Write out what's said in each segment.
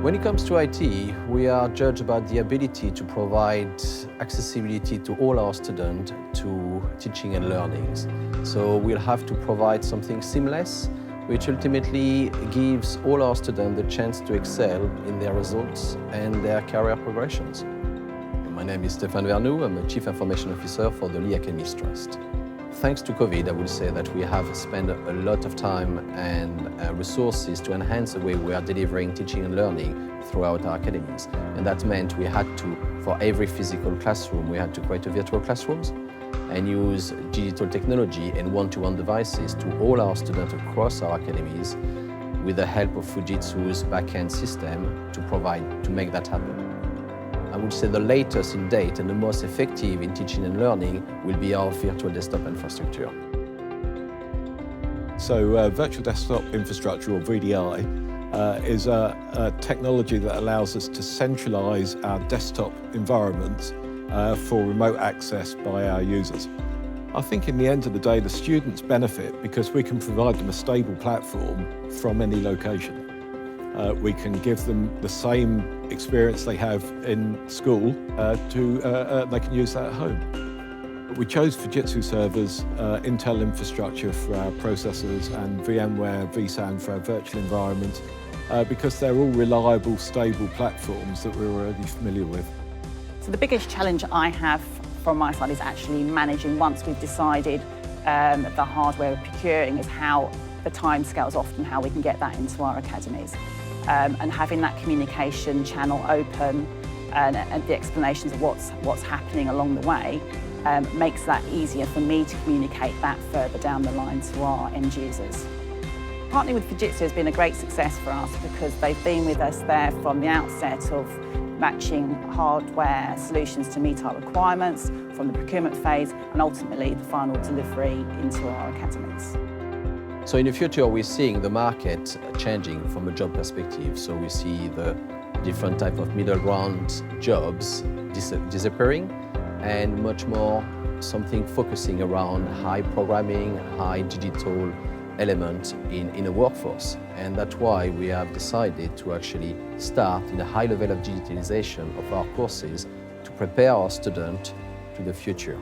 When it comes to IT, we are judged about the ability to provide accessibility to all our students to teaching and learnings. So we'll have to provide something seamless, which ultimately gives all our students the chance to excel in their results and their career progressions. My name is Stéphane Vernou. I'm the Chief Information Officer for the Leigh Academy Trust. Thanks to COVID, I will say that we have spent a lot of time and resources to enhance the way we are delivering teaching and learning throughout our academies. And that meant we had to, for every physical classroom, we had to create a virtual classrooms and use digital technology and one-to-one devices to all our students across our academies with the help of Fujitsu's back-end system to make that happen. I would say the latest in date and the most effective in teaching and learning will be our virtual desktop infrastructure. So virtual desktop infrastructure, or VDI, is a technology that allows us to centralize our desktop environments for remote access by our users. I think in the end of the day, the students benefit because we can provide them a stable platform from any location. We can give them the same experience they have in school, they can use that at home. We chose Fujitsu servers, Intel infrastructure for our processors, and VMware vSAN for our virtual environment because they're all reliable, stable platforms that we're already familiar with. So the biggest challenge I have from my side is actually managing, once we've decided the hardware we're procuring, is how the timescales often how we can get that into our academies. And having that communication channel open and the explanations of what's happening along the way makes that easier for me to communicate that further down the line to our end users. Partnering with Fujitsu has been a great success for us because they've been with us there from the outset of matching hardware solutions to meet our requirements from the procurement phase and ultimately the final delivery into our academies. So in the future, we're seeing the market changing from a job perspective. So we see the different type of middle ground jobs disappearing and much more something focusing around high programming, high digital element in a workforce. And that's why we have decided to actually start in a high level of digitalization of our courses to prepare our students to the future.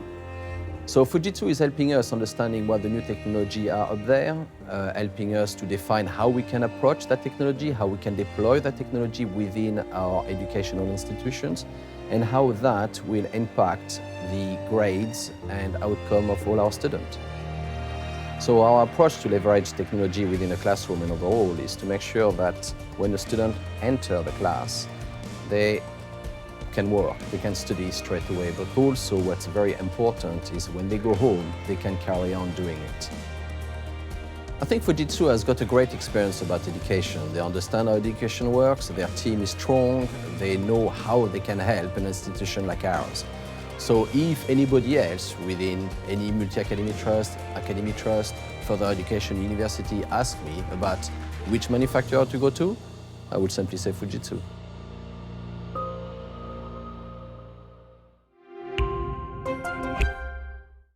So Fujitsu is helping us understanding what the new technology are out there, helping us to define how we can approach that technology, how we can deploy that technology within our educational institutions, and how that will impact the grades and outcome of all our students. So our approach to leverage technology within a classroom and overall is to make sure that when the students enter the class, they can work, they can study straight away, but also what's very important is when they go home, they can carry on doing it. I think Fujitsu has got a great experience about education. They understand how education works, their team is strong, they know how they can help an institution like ours. So if anybody else within any multi-academy trust, academy trust, further education university asks me about which manufacturer to go to, I would simply say Fujitsu.